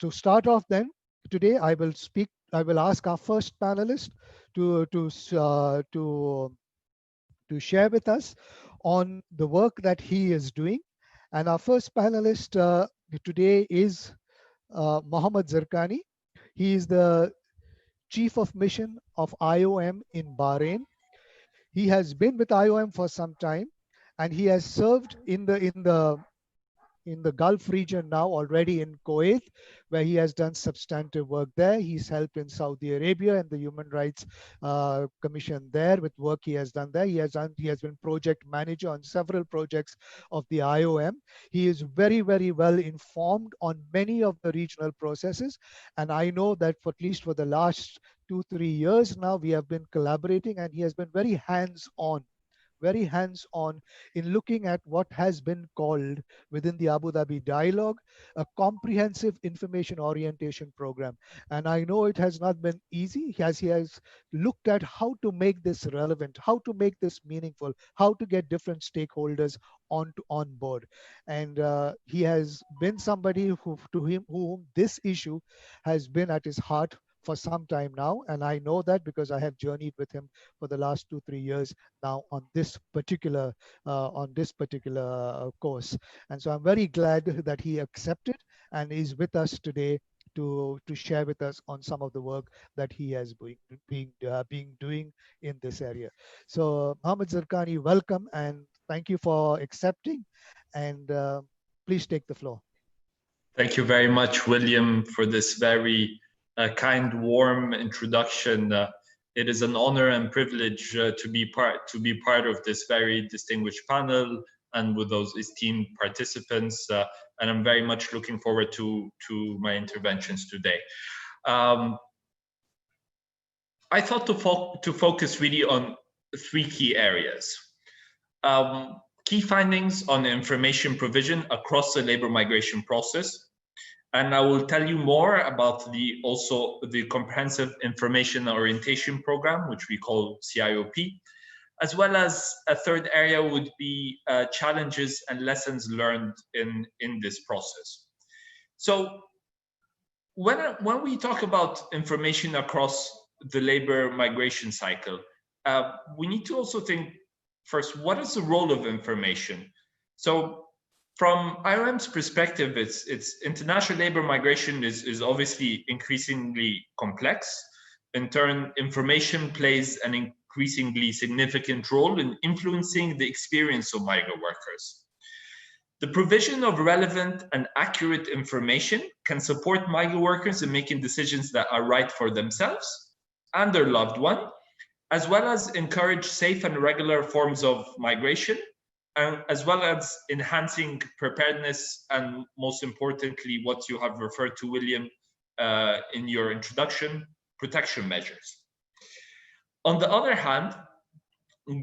to start off then, today I will ask our first panelist to, to, uh, to, to share with us on the work that he is doing. And our first panelist today is Mohamed Zarkani. He is the Chief of Mission of IOM in Bahrain. He has been with IOM for some time, and he has served in the Gulf region now already in Kuwait, where he has done substantive work there. He's helped in Saudi Arabia and the Human Rights Commission there with work he has done there. He has been project manager on several projects of the IOM. He is very, very well informed on many of the regional processes. And I know that for at least for the last 2-3 years now, we have been collaborating, and he has been very hands-on in looking at what has been called within the Abu Dhabi dialogue a comprehensive information orientation program. And I know it has not been easy as he has looked at how to make this relevant, how to make this meaningful, how to get different stakeholders on board. And he has been somebody whom this issue has been at his heart for some time now, and I know that because I have journeyed with him for the last 2-3 years now on this particular course. And so I'm very glad that he accepted and is with us today to share with us on some of the work that he has been doing in this area. So Mohamed Zarkani, welcome and thank you for accepting, and please take the floor. Thank you very much, William, for this very kind, warm introduction. It is an honor and privilege to be part of this very distinguished panel and with those esteemed participants. And I'm very much looking forward to my interventions today. I thought to focus really on 3 key areas. Key findings on information provision across the labor migration process. And I will tell you more about the comprehensive information orientation program, which we call CIOP, as well as a third area would be challenges and lessons learned in this process. So when we talk about information across the labor migration cycle, we need to also think first, what is the role of information? So from IOM's perspective, it's international labor migration is obviously increasingly complex. In turn, information plays an increasingly significant role in influencing the experience of migrant workers. The provision of relevant and accurate information can support migrant workers in making decisions that are right for themselves and their loved one, as well as encourage safe and regular forms of migration, as well as enhancing preparedness and, most importantly, what you have referred to, William, in your introduction, protection measures. On the other hand,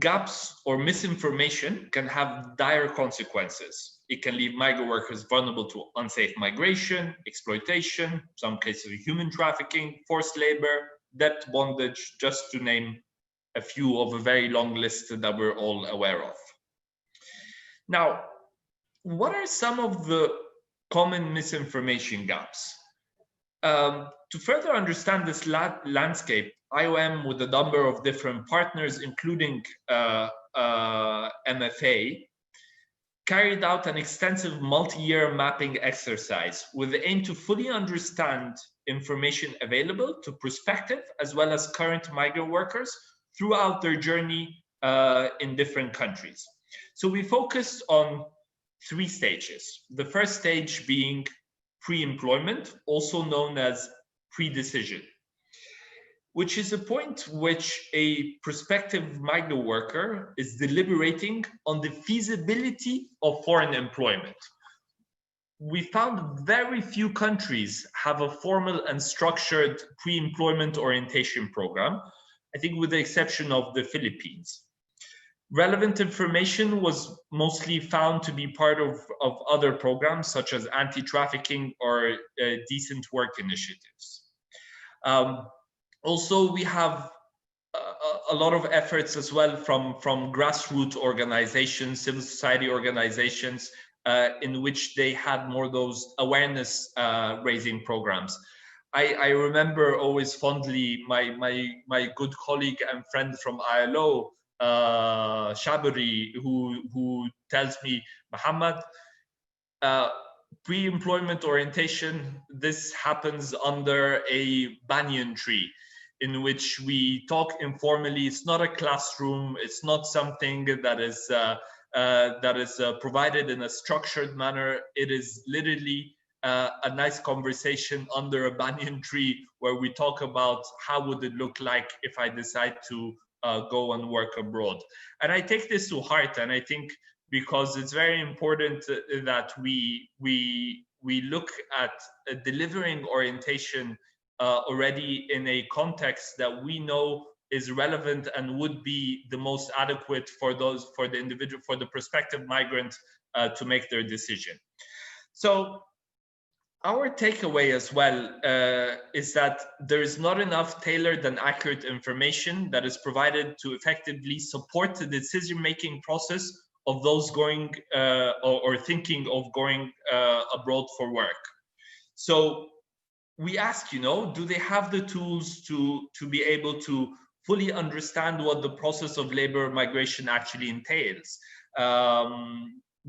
gaps or misinformation can have dire consequences. It can leave migrant workers vulnerable to unsafe migration, exploitation, some cases of human trafficking, forced labor, debt bondage, just to name a few of a very long list that we're all aware of. Now, what are some of the common misinformation gaps? To further understand this landscape, IOM, with a number of different partners, including MFA, carried out an extensive multi-year mapping exercise with the aim to fully understand information available to prospective as well as current migrant workers throughout their journey in different countries. So we focused on 3 stages. The first stage being pre-employment, also known as pre-decision, which is a point which a prospective migrant worker is deliberating on the feasibility of foreign employment. We found very few countries have a formal and structured pre-employment orientation program, I think with the exception of the Philippines. Relevant information was mostly found to be part of other programs such as anti-trafficking or decent work initiatives. Also, we have a lot of efforts as well from grassroots organizations, civil society organizations, in which they had more those awareness raising programs. I remember always fondly my good colleague and friend from ILO, Shabari, who tells me, Mohamed, pre-employment orientation, this happens under a banyan tree, in which we talk informally. It's not a classroom. It's not something that is provided in a structured manner. It is literally a nice conversation under a banyan tree, where we talk about how would it look like if I decide to go and work abroad. And I take this to heart, and I think because it's very important that we look at delivering orientation already in a context that we know is relevant and would be the most adequate for the individual, for the prospective migrant to make their decision. So our takeaway as well is that there is not enough tailored and accurate information that is provided to effectively support the decision-making process of those going or thinking of going abroad for work. So we ask, do they have the tools to be able to fully understand what the process of labor migration actually entails?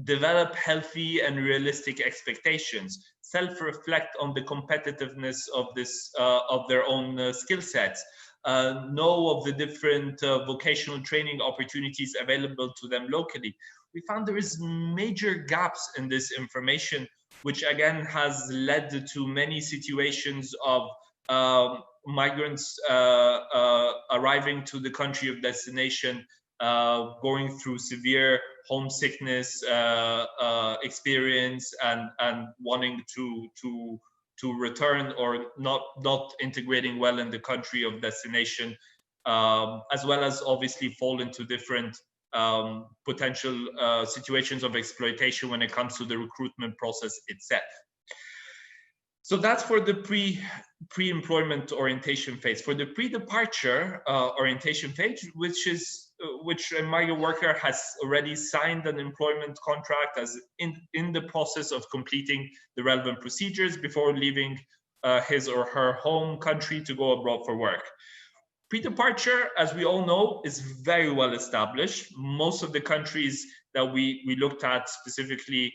Develop healthy and realistic expectations, self-reflect on the competitiveness of their own skill sets, know of the different vocational training opportunities available to them locally. We found there is major gaps in this information, which again has led to many situations of migrants arriving to the country of destination, going through severe homesickness experience and wanting to return, or not integrating well in the country of destination, as well as obviously fall into different potential situations of exploitation when it comes to the recruitment process itself. So that's for the pre-employment orientation phase. For the pre-departure orientation phase, which a migrant worker has already signed an employment contract, as in the process of completing the relevant procedures before leaving his or her home country to go abroad for work. Pre-departure, as we all know, is very well established. Most of the countries that we looked at specifically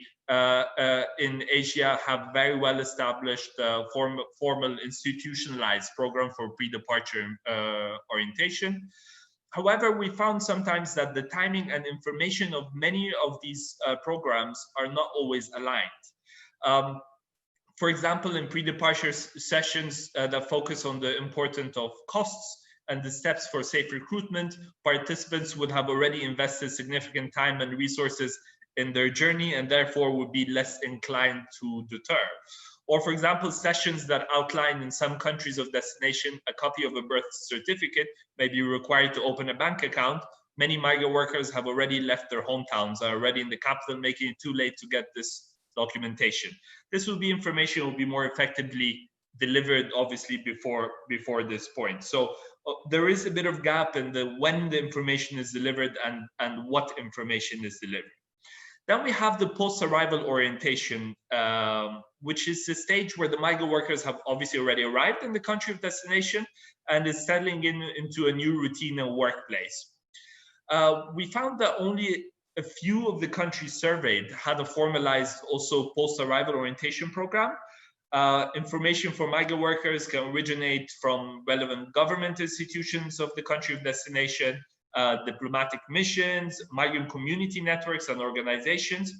in Asia have very well established formal institutionalized program for pre-departure orientation. However, we found sometimes that the timing and information of many of these programs are not always aligned. For example, in pre-departure sessions that focus on the importance of costs and the steps for safe recruitment, participants would have already invested significant time and resources in their journey, and therefore would be less inclined to deter. Or, for example, sessions that outline in some countries of destination a copy of a birth certificate may be required to open a bank account. Many migrant workers have already left their hometowns, are already in the capital, making it too late to get this documentation. This will be information will be more effectively delivered, obviously, before this point. So there is a bit of gap in when the information is delivered and what information is delivered. Then we have the post-arrival orientation, which is the stage where the migrant workers have obviously already arrived in the country of destination and is settling into a new routine and workplace. We found that only a few of the countries surveyed had a formalized also post-arrival orientation program. Information for migrant workers can originate from relevant government institutions of the country of destination, diplomatic missions, migrant community networks and organizations.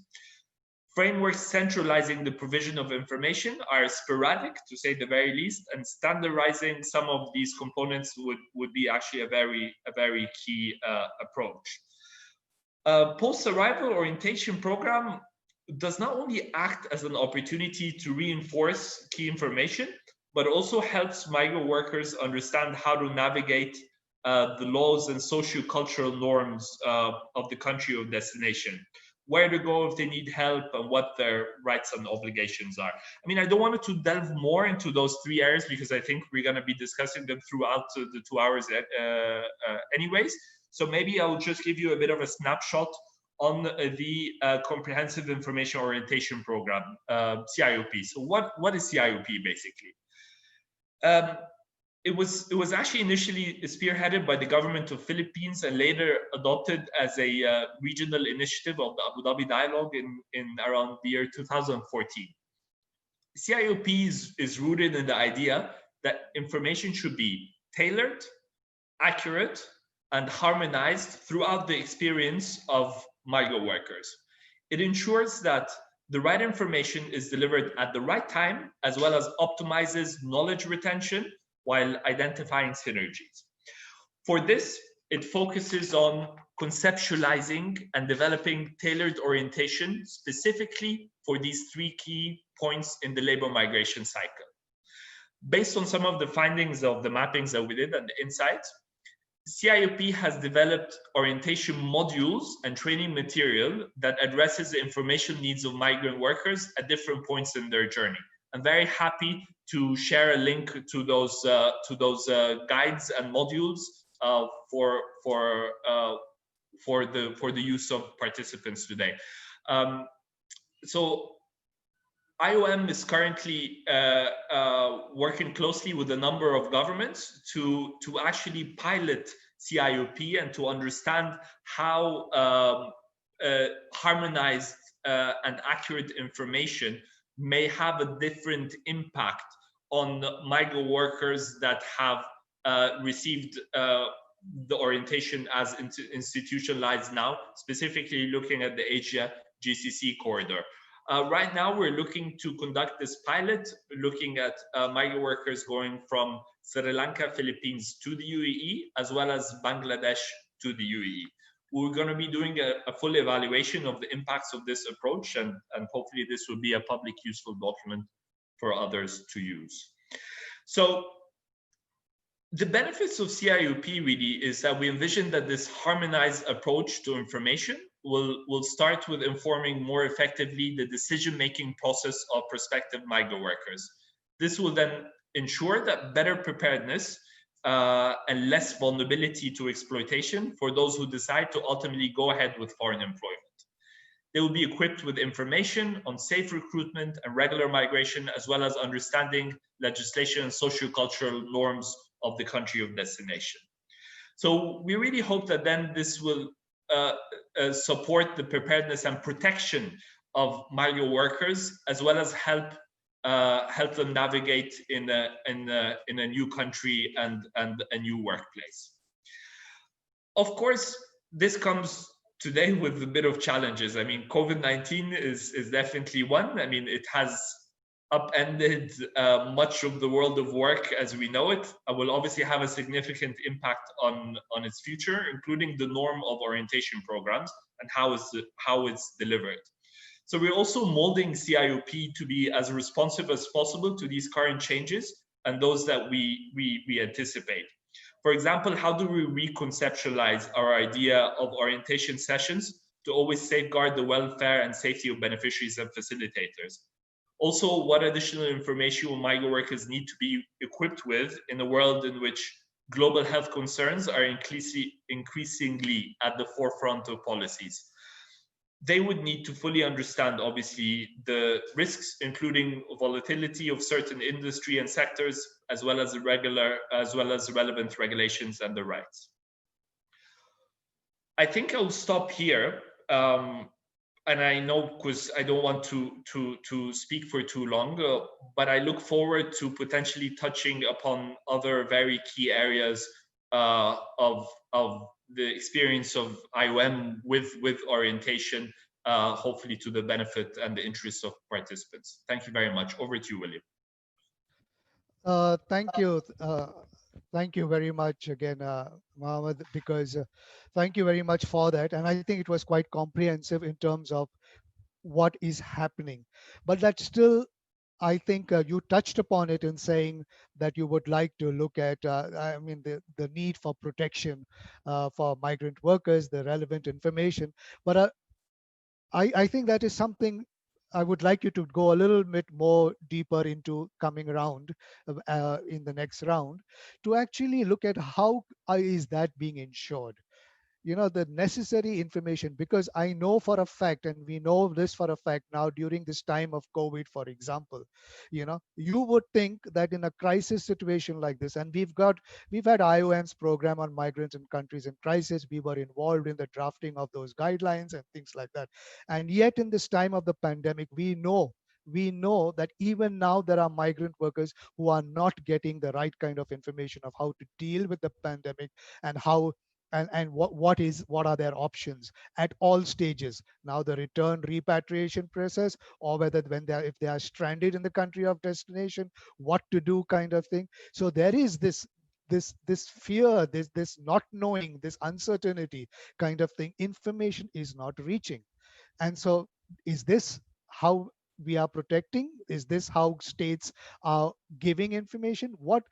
Frameworks centralizing the provision of information are sporadic, to say the very least, and standardizing some of these components would be actually a very key approach. Post-arrival orientation program does not only act as an opportunity to reinforce key information, but also helps migrant workers understand how to navigate the laws and socio-cultural norms of the country of destination, where to go if they need help, and what their rights and obligations are. I mean, I don't want to delve more into those three areas because I think we're going to be discussing them throughout the 2 hours anyways. So maybe I'll just give you a bit of a snapshot on the Comprehensive Information Orientation Program, CIOP. So what is CIOP basically? Um, it was actually initially spearheaded by the government of Philippines and later adopted as a regional initiative of the Abu Dhabi Dialogue in around the year 2014. CIOP is rooted in the idea that information should be tailored, accurate, and harmonized throughout the experience of migrant workers. It ensures that the right information is delivered at the right time, as well as optimizes knowledge retention while identifying synergies. For this, it focuses on conceptualizing and developing tailored orientation specifically for these three key points in the labor migration cycle. Based on some of the findings of the mappings that we did and the insights, CIOP has developed orientation modules and training material that addresses the information needs of migrant workers at different points in their journey. I'm very happy to share a link to those guides and modules for the use of participants today. So IOM is currently working closely with a number of governments to actually pilot CIOP and to understand how harmonized and accurate information may have a different impact on migrant workers that have received the orientation as institutionalized now, specifically looking at the Asia GCC corridor. Right now, we're looking to conduct this pilot, looking at migrant workers going from Sri Lanka, Philippines to the UAE, as well as Bangladesh to the UAE. We're going to be doing a full evaluation of the impacts of this approach, and hopefully this will be a public useful document for others to use. So the benefits of CIOP really is that we envision that this harmonized approach to information will start with informing more effectively the decision-making process of prospective migrant workers. This will then ensure that better preparedness and less vulnerability to exploitation for those who decide to ultimately go ahead with foreign employment. They will be equipped with information on safe recruitment and regular migration, as well as understanding legislation and socio-cultural norms of the country of destination. So we really hope that then this will support the preparedness and protection of migrant workers, as well as help them navigate in a new country and a new workplace. Of course, this comes today with a bit of challenges. I mean, COVID-19 is definitely one. I mean, it has upended much of the world of work as we know it. It will obviously have a significant impact on its future, including the norm of orientation programs and how it's delivered. So we're also molding CIOP to be as responsive as possible to these current changes and those that we anticipate. For example, how do we reconceptualize our idea of orientation sessions to always safeguard the welfare and safety of beneficiaries and facilitators? Also, what additional information will migrant workers need to be equipped with in a world in which global health concerns are increasingly at the forefront of policies? They would need to fully understand, obviously, the risks, including volatility of certain industry and sectors, as well as relevant regulations and the rights. I think I'll stop here. And I know, because I don't want to speak for too long, but I look forward to potentially touching upon other very key areas of the experience of IOM with orientation, hopefully to the benefit and the interests of participants. Thank you very much. Over to you, William. Thank you. Thank you very much again, Mohamed, because thank you very much for that. And I think it was quite comprehensive in terms of what is happening. But that still, I think you touched upon it in saying that you would like to look at, the need for protection for migrant workers, the relevant information. But I think that is something I would like you to go a little bit more deeper into coming around in the next round to actually look at how is that being ensured. the necessary information, because I know for a fact, and we know this for a fact now during this time of COVID, for example, you would think that in a crisis situation like this, and we've had IOM's program on migrants in countries in crisis. We were involved in the drafting of those guidelines and things like that. And yet in this time of the pandemic, we know that even now there are migrant workers who are not getting the right kind of information of how to deal with the pandemic, and how and what are their options at all stages, now the return repatriation process, or whether when they are, if they are stranded in the country of destination, what to do kind of thing. So there is this fear, this not knowing, this uncertainty kind of thing. Information is not reaching. And so, is this how we are protecting? Is this how states are giving information? What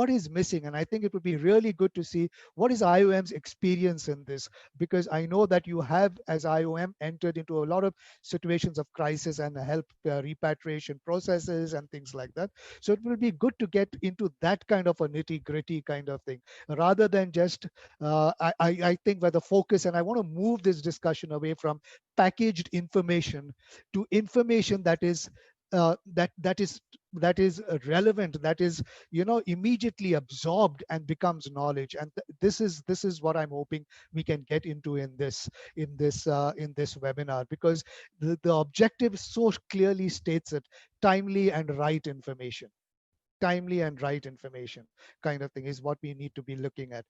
is missing? And I think it would be really good to see what is IOM's experience in this, because I know that you have, as IOM, entered into a lot of situations of crisis and help repatriation processes and things like that. So it will be good to get into that kind of a nitty gritty kind of thing, rather than just I think where the focus, and I want to move this discussion away from packaged information to information that is that is relevant, that is immediately absorbed and becomes knowledge. And this is what I'm hoping we can get into in this webinar, because the objective so clearly states it: timely and right information. Timely and right information kind of thing is what we need to be looking at.